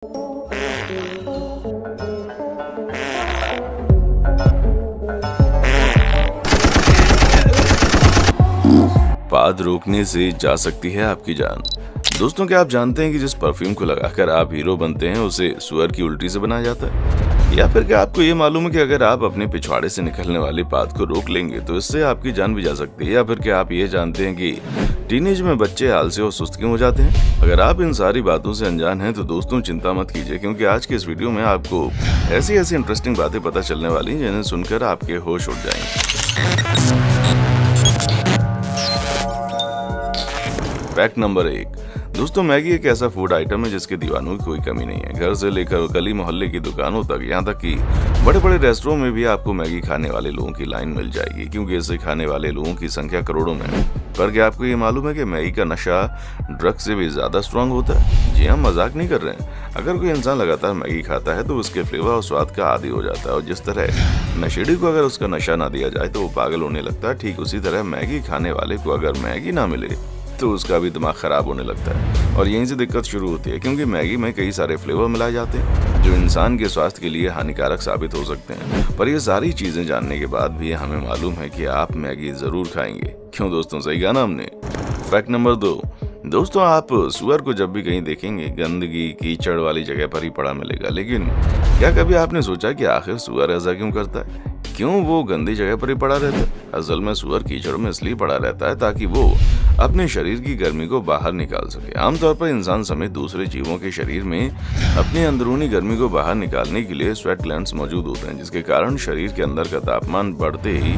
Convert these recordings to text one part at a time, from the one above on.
बाद रोकने से जा सकती है आपकी जान। दोस्तों, क्या आप जानते हैं कि जिस परफ्यूम को लगाकर आप हीरो बनते हैं उसे सुअर की उल्टी से बनाया जाता है? या फिर क्या आपको ये मालूम है कि अगर आप अपने पिछवाड़े से निकलने वाली बात को रोक लेंगे तो इससे आपकी जान भी जा सकती है? या फिर क्या आप ये जानते हैं कि टीनेज में बच्चे आलसी और सुस्त क्यों हो जाते हैं? अगर आप इन सारी बातों से अनजान हैं तो दोस्तों चिंता मत कीजिए, क्योंकि आज के इस वीडियो में आपको ऐसी ऐसी इंटरेस्टिंग बातें पता चलने वाली हैं जिन्हें सुनकर आपके होश उड़ जाएंगे। Fact number 1। दोस्तों, मैगी एक ऐसा फूड आइटम है जिसके दीवानों की कोई कमी नहीं है। घर से लेकर गली मोहल्ले की दुकानों तक, यहाँ तक कि बड़े बड़े रेस्टोरों में भी आपको मैगी खाने वाले लोगों की लाइन मिल जाएगी, क्योंकि इसे खाने वाले लोगों की संख्या करोड़ों में है। पर क्या आपको ये मालूम है कि मैगी का नशा ड्रग से भी ज्यादा स्ट्रांग होता है? जी, हम मजाक नहीं कर रहे हैं। अगर कोई इंसान लगातार मैगी खाता है तो उसके फ्लेवर और स्वाद का आदी हो जाता है, और जिस तरह नशेड़ी को अगर उसका नशा ना दिया जाए तो वो पागल होने लगता है, ठीक उसी तरह मैगी खाने वाले को अगर मैगी ना मिले तो उसका भी दिमाग खराब होने लगता है। और यहीं से दिक्कत शुरू होती है, क्योंकि मैगी में कई सारे फ्लेवर मिलाए जाते हैं जो इंसान के स्वास्थ्य के लिए हानिकारक साबित हो सकते हैं। पर ये सारी चीजें जानने के बाद भी हमें मालूम है कि आप मैगी जरूर खाएंगे। क्यों दोस्तों, सही कहा ना हमने? Fact number 2। दोस्तों, आप सुअर को जब भी कहीं देखेंगे गंदगी कीचड़ वाली जगह पर ही पड़ा मिलेगा। लेकिन क्या कभी आपने सोचा कि आखिर सुअर ऐसा क्यों करता है? क्यों वो गंदी जगह पर ही पड़ा रहता है? असल में सुअर कीचड़ में इसलिए पड़ा रहता है ताकि वो अपने शरीर की गर्मी को बाहर निकाल सके। आमतौर पर इंसान समेत दूसरे जीवों के शरीर में अपनी अंदरूनी गर्मी को बाहर निकालने के लिए स्वेट ग्लैंड्स मौजूद होते हैं, जिसके कारण शरीर के अंदर का तापमान बढ़ते ही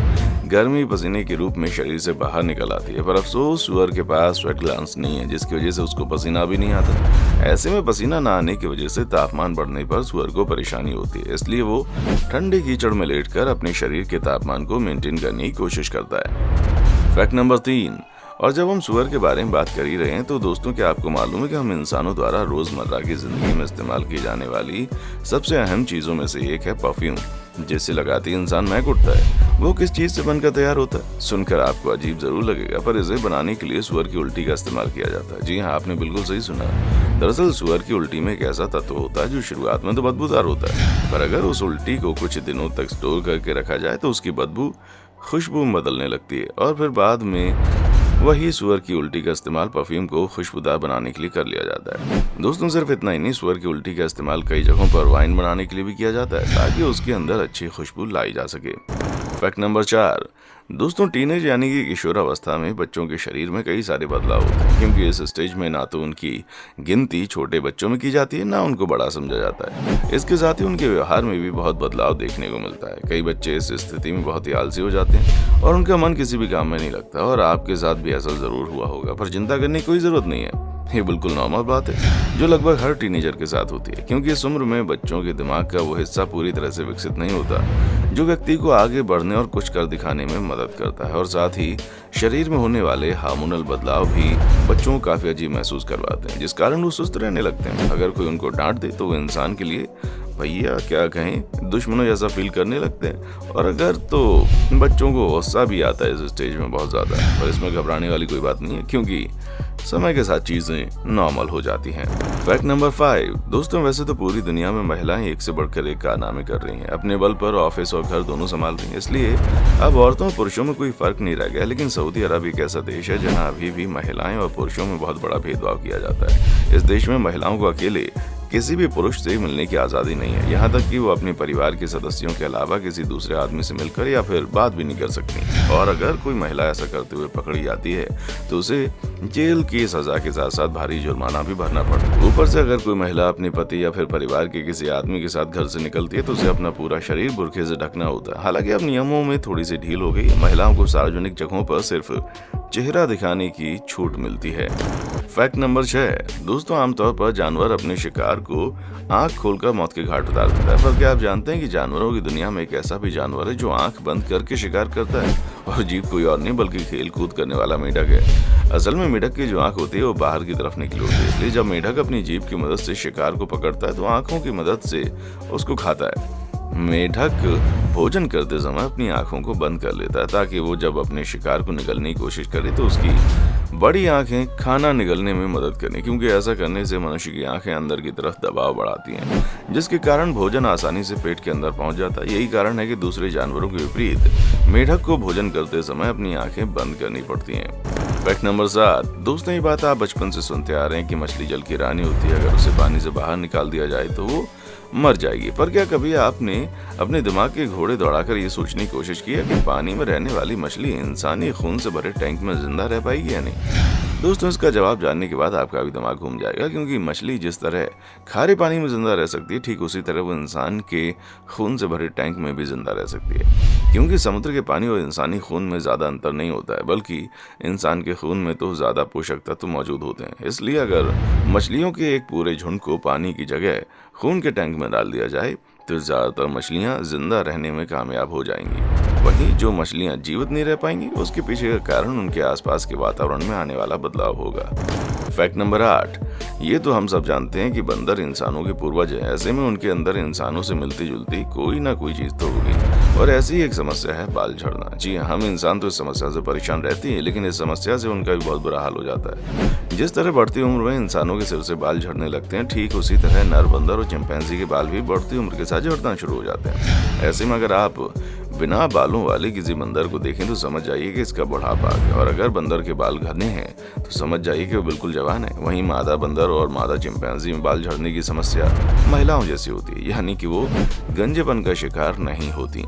गर्मी पसीने के रूप में शरीर से बाहर निकल आती है। पर अफसोस सुअर के पास स्वेट ग्लैंड्स नहीं है, जिसकी वजह से उसको पसीना भी नहीं आता। ऐसे में पसीना न आने की वजह से तापमान बढ़ने पर सुअर को परेशानी होती है, इसलिए वो ठंडे कीचड़ में लेटकर अपने शरीर के तापमान को मेंटेन करने की कोशिश करता है। Fact number 3। और जब हम सुअर के बारे में बात कर ही रहे हैं तो दोस्तों, क्या आपको मालूम है कि हम इंसानों द्वारा रोजमर्रा की जिंदगी में इस्तेमाल की जाने वाली सबसे अहम चीजों में से एक है परफ्यूम। जिससे लगाते ही इंसान महक उठता है, वो किस चीज से बनकर तैयार होता है? सुनकर आपको अजीब जरूर लगेगा, पर इसे बनाने के लिए सुअर की उल्टी का इस्तेमाल किया जाता है। जी हाँ, आपने बिल्कुल सही सुना। दरअसल सुअर की उल्टी में एक ऐसा तत्व होता है जो शुरुआत में तो बदबूदार होता है, पर अगर उस उल्टी को कुछ दिनों तक स्टोर करके रखा जाए तो उसकी बदबू खुशबू में बदलने लगती है, और फिर बाद में वही सुअर की उल्टी का इस्तेमाल परफ्यूम को खुशबूदार बनाने के लिए कर लिया जाता है। दोस्तों, सिर्फ इतना ही नहीं, सुअर की उल्टी का इस्तेमाल कई जगहों पर वाइन बनाने के लिए भी किया जाता है, ताकि उसके अंदर अच्छी खुशबू लाई जा सके। Fact number 4। दोस्तों, टीनेज यानी कि किशोर अवस्था में बच्चों के शरीर में कई सारे बदलाव होते हैं, क्योंकि इस स्टेज में ना तो उनकी गिनती छोटे बच्चों में की जाती है, ना उनको बड़ा समझा जाता है। इसके साथ ही उनके व्यवहार में भी बहुत बदलाव देखने को मिलता है। कई बच्चे इस स्थिति में बहुत ही आलसी हो जाते हैं और उनका मन किसी भी काम में नहीं लगता, और आपके साथ भी ऐसा जरूर हुआ होगा। पर चिंता करने की कोई जरूरत नहीं है, ये बिल्कुल नॉर्मल बात है जो लगभग हर टीनेजर के साथ होती है, क्योंकि इस उम्र में बच्चों के दिमाग का वो हिस्सा पूरी तरह से विकसित नहीं होता जो व्यक्ति को आगे बढ़ने और कुछ कर दिखाने में मदद करता है। और साथ ही शरीर में होने वाले हार्मोनल बदलाव भी बच्चों को काफी अजीब महसूस करवाते हैं, जिस कारण वो सुस्त रहने लगते हैं। अगर कोई उनको डांट दे तो वो इंसान के लिए भैया क्या कहें दुश्मनों जैसा फील करने लगते हैं। और अगर तो बच्चों को गुस्सा भी आता है इस स्टेज में बहुत ज्यादा, पर इसमें घबराने वाली कोई बात नहीं है, क्योंकि समय के साथ चीजें नॉर्मल हो जाती हैं। Fact number 5। दोस्तों, वैसे तो पूरी दुनिया में महिलाएं एक से बढ़कर एक कारनामे कर रही हैं, अपने बल पर ऑफिस और घर दोनों संभाल रही हैं, इसलिए अब औरतों और पुरुषों में कोई फर्क नहीं रह गया। लेकिन सऊदी अरब एक ऐसा देश है जहां अभी भी महिलाएं और पुरुषों में बहुत बड़ा भेदभाव किया जाता है। इस देश में महिलाओं को अकेले किसी भी पुरुष से मिलने की आज़ादी नहीं है, यहाँ तक कि वो अपने परिवार के सदस्यों के अलावा किसी दूसरे आदमी से मिलकर या फिर बात भी नहीं कर सकती। और अगर कोई महिला ऐसा करते हुए पकड़ी जाती है तो उसे जेल की सजा के साथ साथ भारी जुर्माना भी भरना पड़ता है। ऊपर से अगर कोई महिला अपने पति या फिर परिवार के किसी आदमी के साथ घर से निकलती है तो उसे अपना पूरा शरीर बुर्के से ढकना होता है। हालांकि अब नियमों में थोड़ी सी ढील हो गई है, महिलाओं को सार्वजनिक जगहों पर सिर्फ चेहरा दिखाने की छूट मिलती है। Fact number 6। दोस्तों, आमतौर पर जानवर अपने शिकार को आंख खोलकर मौत के घाट उतार देता है, पर क्या आप जानते हैं कि जानवरों की दुनिया में एक ऐसा भी जानवर है जो आंख बंद करके शिकार करता है? और जीव कोई और नहीं बल्कि खेल कूद करने वाला मेढक है। असल में मेढक की जो आंख होती है वो बाहर की तरफ निकली होती है, इसलिए जब मेढक अपनी जीभ की मदद से शिकार को पकड़ता है तो आंखों की मदद से उसको खाता है। मेढक भोजन करते समय अपनी आंखों को बंद कर लेता है ताकि वो जब अपने शिकार को निगलने की कोशिश करे तो उसकी बड़ी आंखें खाना निगलने में मदद करें, क्योंकि ऐसा करने से मनुष्य की आंखें अंदर की तरफ दबाव बढ़ाती हैं, जिसके कारण भोजन आसानी से पेट के अंदर पहुंच जाता है। यही कारण है कि दूसरे जानवरों के विपरीत मेढक को भोजन करते समय अपनी आंखें बंद करनी पड़ती हैं। Fact number 7। दोस्तों, ये बात आप बचपन से सुनते आ रहे हैं कि मछली जल की रानी होती है, अगर उसे पानी से बाहर निकाल दिया जाए तो वो मर जाएगी। पर क्या कभी आपने अपने दिमाग के घोड़े दौड़ाकर ये सोचने की कोशिश की है कि पानी में रहने वाली मछली इंसानी खून से भरे टैंक में जिंदा रह पाएगी या नहीं? दोस्तों, इसका जवाब जानने के बाद आपका भी दिमाग घूम जाएगा, क्योंकि मछली जिस तरह खारे पानी में जिंदा रह सकती है, ठीक उसी तरह वो इंसान के खून से भरे टैंक में भी जिंदा रह सकती है। क्योंकि समुद्र के पानी और इंसानी खून में ज्यादा अंतर नहीं होता है, बल्कि इंसान के खून में तो ज्यादा पोषक तत्व मौजूद होते हैं। इसलिए अगर मछलियों के एक पूरे झुंड को पानी की जगह खून के टैंक में डाल दिया जाए तो ज्यादातर मछलियां जिंदा रहने में कामयाब हो जाएंगी। वहीं जो मछलियां जीवित नहीं रह पाएंगी, उसके पीछे का कारण उनके आसपास के वातावरण में आने वाला बदलाव होगा। Fact number 8। ये तो हम सब जानते हैं कि बंदर इंसानों के पूर्वज हैं। ऐसे में उनके अंदर इंसानों से मिलती जुलती कोई ना कोई चीज तो होगी, और ऐसी एक समस्या है बाल झड़ना। जी हाँ, हम इंसान तो इस समस्या से परेशान रहते हैं, लेकिन इस समस्या से उनका भी बहुत बुरा हाल हो जाता है। जिस तरह बढ़ती उम्र में इंसानों के सिर से बाल झड़ने लगते हैं, ठीक उसी तरह नर बंदर और चिंपैंजी के बाल भी बढ़ती उम्र के साथ झड़ना शुरू हो जाते हैं। ऐसे में अगर आप बिना बालों वाले किसी बंदर को देखें तो समझ जाइए कि इसका बुढ़ापा आ गया, और अगर बंदर के बाल घने हैं तो समझ जाइए कि वो बिल्कुल जवान है। वहीं मादा बंदर और मादा चिंपैंजी में बाल झड़ने की समस्या महिलाओं जैसी होती है, यानी कि वो गंजेपन का शिकार नहीं होती।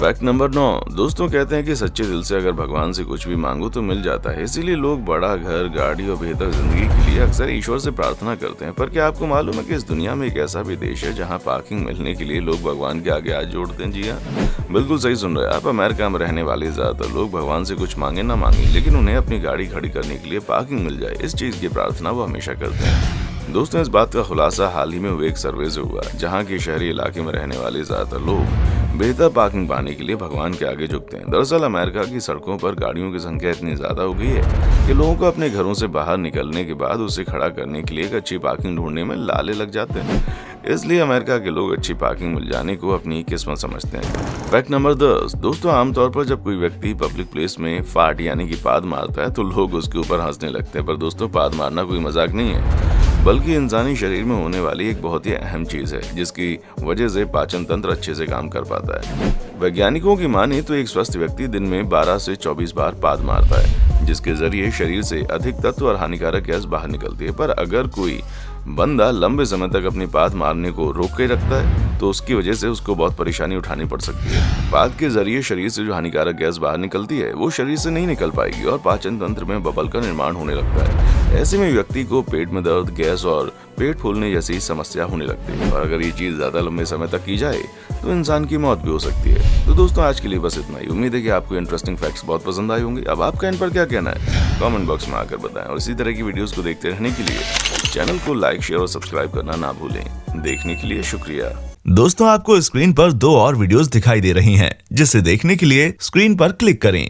Fact number 9। दोस्तों, कहते हैं कि सच्चे दिल से अगर भगवान से कुछ भी मांगो तो मिल जाता है। इसीलिए लोग बड़ा घर, गाड़ी और बेहतर जिंदगी के लिए अक्सर ईश्वर से प्रार्थना करते हैं। पर क्या आपको मालूम है कि इस दुनिया में एक ऐसा भी देश है जहाँ पार्किंग मिलने के लिए लोग भगवान के आगे हाथ जोड़ते हैं? जी हाँ, बिल्कुल सही सुन रहे हैं आप। अमेरिका में रहने वाले ज्यादातर लोग भगवान से कुछ मांगे ना मांगे, लेकिन उन्हें अपनी गाड़ी खड़ी करने के लिए पार्किंग मिल जाए, इस चीज की प्रार्थना वो हमेशा करते हैं। दोस्तों, इस बात का खुलासा हाल ही में हुए एक सर्वे से हुआ, जहाँ के शहरी इलाके में रहने वाले ज्यादातर लोग बेहतर पार्किंग पाने के लिए भगवान के आगे झुकते हैं। दरअसल अमेरिका की सड़कों पर गाड़ियों की संख्या इतनी ज्यादा हो गई है कि लोगों को अपने घरों से बाहर निकलने के बाद उसे खड़ा करने के लिए एक अच्छी पार्किंग ढूंढने में लाले लग जाते हैं। इसलिए अमेरिका के लोग अच्छी पार्किंग मिल जाने को अपनी किस्मत समझते हैं। Fact number 10। दोस्तों, आमतौर पर जब कोई व्यक्ति पब्लिक प्लेस में फाट यानी कि पाद मारता है तो लोग उसके ऊपर हंसने लगते हैं। पर दोस्तों, पाद मारना कोई मजाक नहीं है, बल्कि इंसानी शरीर में होने वाली एक बहुत ही अहम चीज है, जिसकी वजह से पाचन तंत्र अच्छे से काम कर पाता है। वैज्ञानिकों की माने तो एक स्वस्थ व्यक्ति दिन में 12 से 24 बार पाद मारता है, जिसके जरिए शरीर से अधिक तत्व और हानिकारक गैस बाहर निकलती है। पर अगर कोई बंदा लंबे समय तक अपनी पाद मारने को रोक के रखता है तो उसकी वजह से उसको बहुत परेशानी उठानी पड़ सकती है। पाद के जरिए शरीर से जो हानिकारक गैस बाहर निकलती है वो शरीर से नहीं निकल पाएगी और पाचन तंत्र में बबल का निर्माण होने लगता है। ऐसे में व्यक्ति को पेट में दर्द, गैस और पेट फूलने जैसी समस्या होने लगती है, और अगर ये चीज ज्यादा लंबे समय तक की जाए तो इंसान की मौत भी हो सकती है। तो दोस्तों, आज के लिए बस इतना ही। उम्मीद है कि आपको इंटरेस्टिंग फैक्ट्स बहुत पसंद आए होंगे। अब आपका इन पर क्या कहना है कमेंट बॉक्स में आकर बताएं, और इसी तरह की वीडियोस को देखते रहने के लिए चैनल को लाइक, शेयर और सब्सक्राइब करना ना भूलें। देखने के लिए शुक्रिया। दोस्तों, आपको स्क्रीन पर 2 और वीडियोस दिखाई दे रही हैं, जिसे देखने के लिए स्क्रीन पर क्लिक करें।